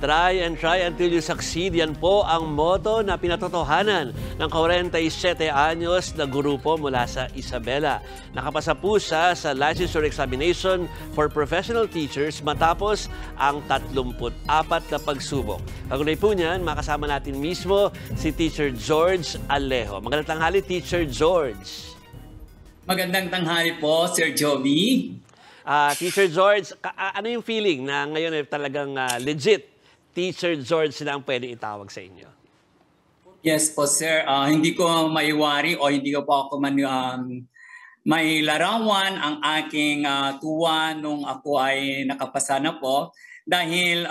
Try until you succeed. Yan po ang motto na pinatotohanan ng 47 anyos na grupo mula sa Isabela. Nakapasa po siya sa licensure examination for professional teachers matapos ang 34 na pagsubok. Kagunay po niyan, makasama natin mismo si Teacher George Alejo. Magandang tanghali, Teacher George. Magandang tanghali po, Sir Joby. Teacher George, ano yung feeling na ngayon ay talagang legit Teacher George na ang pwede itawag sa inyo? Yes po, sir. Hindi ko maiwari o hindi ko po ako may larawan ang aking tuwa nung ako ay nakapasa na po. Dahil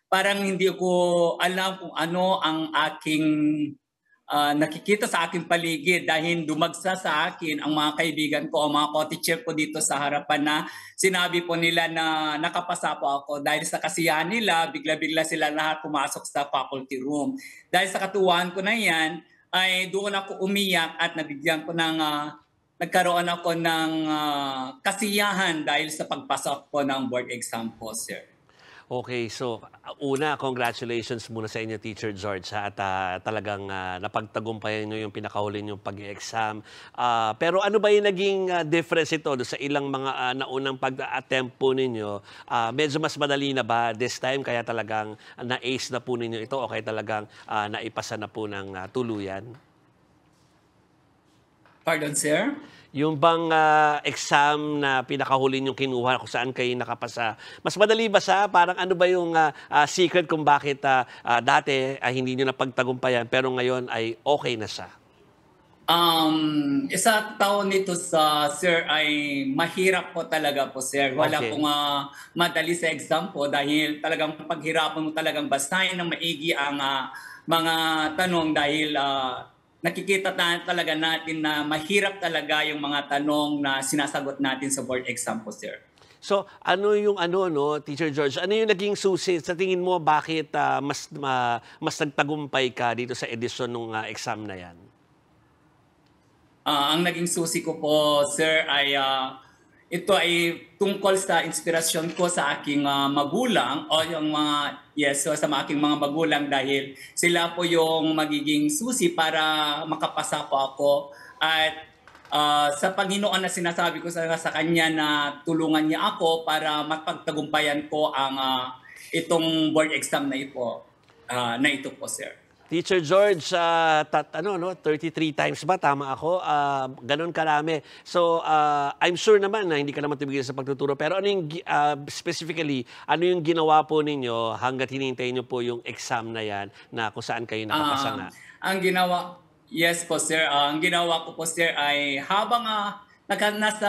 parang hindi ko alam kung ano ang aking nakikita sa aking paligid dahil dumagsa sa akin ang mga kaibigan ko o mga co-teacher ko dito sa harapan na sinabi po nila na nakapasa po ako. Dahil sa kasiyahan nila, bigla-bigla sila lahat pumasok sa faculty room. Dahil sa katuwaan ko na yan, ay doon ako umiyak at nabigyan ko ng nagkaroon ako ng kasiyahan dahil sa pagpasok po ng board exam po, sir. Okay, so una, congratulations muna sa inyo, Teacher George, at talagang napagtagumpayan nyo yung pinakahuli yung pag-exam. Pero ano ba yung naging difference ito sa ilang mga naunang pag-attempt po ninyo? Medyo mas madali na ba this time, kaya talagang na-ace na po ninyo ito o kaya talagang naipasa na po ng tuluyan? Pardon, sir? Yung bang exam na pinakahuli niyong kinuha kung saan kayo nakapasa, mas madali ba siya? Parang ano ba yung secret kung bakit dati hindi niyo napagtagumpayan pero ngayon ay okay na siya? Isa taon nito sa sir ay mahirap po talaga po, sir. Wala pong madali sa exam po dahil talagang paghirapan mo talagang basahin ng maigi ang mga tanong dahil nakikita talaga natin na mahirap talaga yung mga tanong na sinasagot natin sa board exam po, sir. So, ano yung Teacher George, ano yung naging susi? Sa tingin mo, bakit mas nagtagumpay ka dito sa edisyon ng exam na yan? Ang naging susi ko po, sir, ay ito ay tungkol sa inspirasyon ko sa aking magulang o yung sa aking mga magulang dahil sila po yung magiging susi para makapasa po ako at sa Panginoon na sinasabi ko sa kanya na tulungan niya ako para mapagtagumpayan ko ang itong board exam na ito po, sir. Teacher George, 33 times ba? Tama ako? Ganon karami. So, I'm sure naman na hindi ka naman tumigil sa pagtuturo. Pero ano yung, specifically, ano yung ginawa po ninyo hanggat hinihintay nyo po yung exam na yan na kung saan kayo nakapasa nga? Yes po, sir. Ang ginawa ko po, sir, ay habang nasa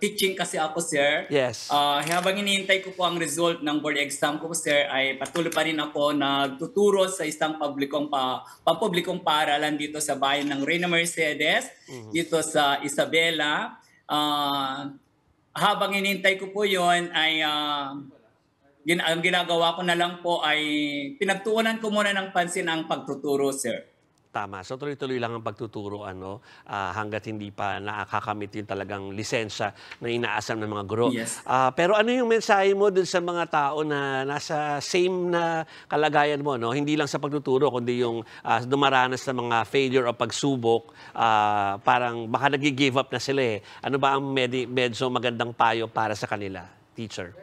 teaching kasi ako, sir. Yes. Habang hinihintay ko po ang result ng board exam ko, sir, ay patuloy pa rin ako nagtuturo sa isang pampublikong paaralan dito sa bayan ng Reyna Mercedes, dito sa Isabela. Habang hinihintay ko po yon ay ang ginagawa ko na lang po ay pinagtuunan ko muna ng pansin ang pagtuturo, sir. Tama. So tuloy-tuloy lang ang pagtuturo hanggat hindi pa nakakamit yung talagang lisensya na inaasam ng mga guro. Yes. Pero ano yung mensahe mo dun sa mga tao na nasa same na kalagayan mo, no? Hindi lang sa pagtuturo kundi yung dumaranas ng mga failure o pagsubok, parang baka nag-give up na sila eh. Ano ba ang medyo magandang payo para sa kanila, teacher?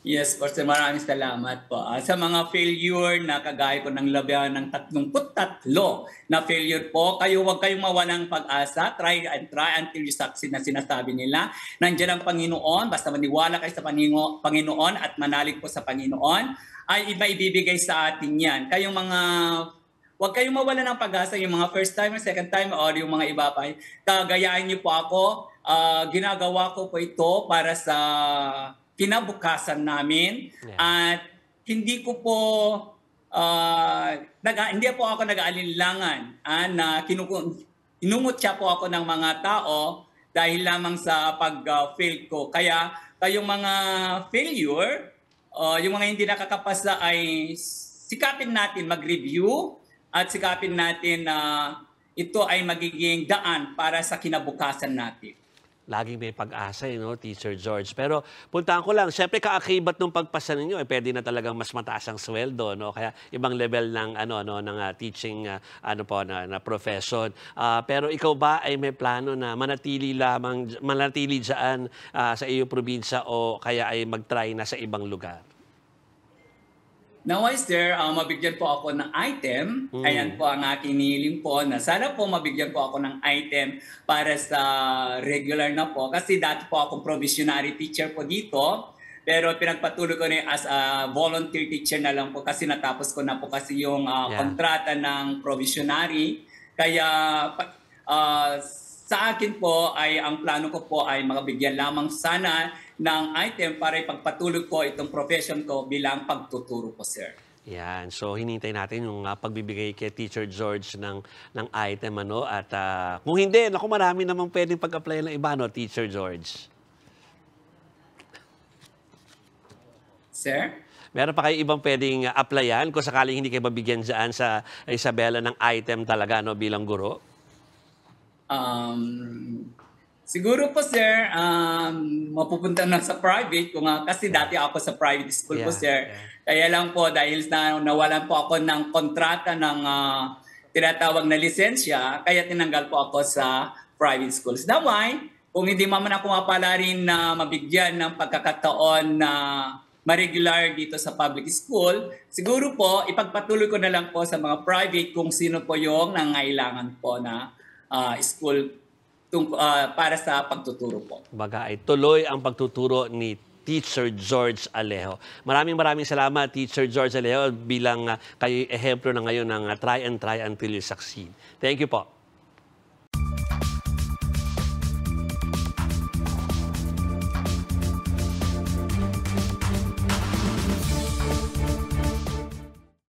Yes, po, sir. Maraming salamat po. Sa mga failure na kagaya ko ng labihan ng 33 na failure po, huwag kayong mawalang pag-asa. Try until you succeed na sinasabi nila. Nandiyan ang Panginoon. Basta maniwala kayo sa Panginoon at manalig po sa Panginoon, ay iba ibibigay sa atin yan. Huwag kayong mawala ng pag-asa, yung mga first time, second time, or yung mga iba pa. Kagayaan niyo po ako. Ginagawa ko po ito para sa kinabukasan namin. Yeah. At hindi ko po hindi po ako nag-aalinlangan na inumutya po ako ng mga tao dahil lamang sa pag-fail ko. Kaya kayong mga failure, yung mga hindi nakakapasa ay sikapin natin mag-review at sikapin natin na ito ay magiging daan para sa kinabukasan natin. laging may pag-asa, no, Teacher George. Pero puntahan ko lang, syempre kaakibat ng pagpasa ninyo, pwede na talagang mas mataas ang sweldo, no? Kaya ibang level ng ng teaching na profession. Pero ikaw ba ay may plano na manatili diyan sa iyong probinsya o kaya ay mag-try na sa ibang lugar? Naway sir, mabigyan po ako ng item. Ayan po ang aking nihiling po na sana po mabigyan po ako ng item para sa regular na po. Kasi dati po akong provisionary teacher po dito. Pero pinagpatuloy ko na as a volunteer teacher na lang po kasi natapos ko na po kasi yung kontrata ng provisionary. Kaya sa akin po ay ang plano ko po ay makabigyan lamang sana ng item para ipagpatuloy ko itong profession ko bilang pagtuturo po, sir. Yan. So, hinintay natin yung pagbibigay kay Teacher George ng item, At kung hindi, naku, marami namang pwedeng pag-apply ng iba, Teacher George? Sir? Meron pa kayo ibang pwedeng applyan kung sakaling hindi kayo mabigyan dyan sa Isabela ng item talaga, bilang guro? Siguro po sir, mapupunta na sa private kasi dati ako sa private school po sir. Kaya lang po dahil nawalan po ako ng kontrata ng tinatawag na lisensya, kaya tinanggal po ako sa private schools. Naway, kung hindi man ako mapala rin na mabigyan ng pagkakataon na ma-regular dito sa public school, siguro po ipagpatuloy ko na lang po sa mga private kung sino po yung nangailangan po na school para sa pagtuturo po. Baga ay tuloy ang pagtuturo ni Teacher George Alejo. Maraming salamat, Teacher George Alejo, bilang kayo ehemplo na ngayon ng try until you succeed. Thank you po.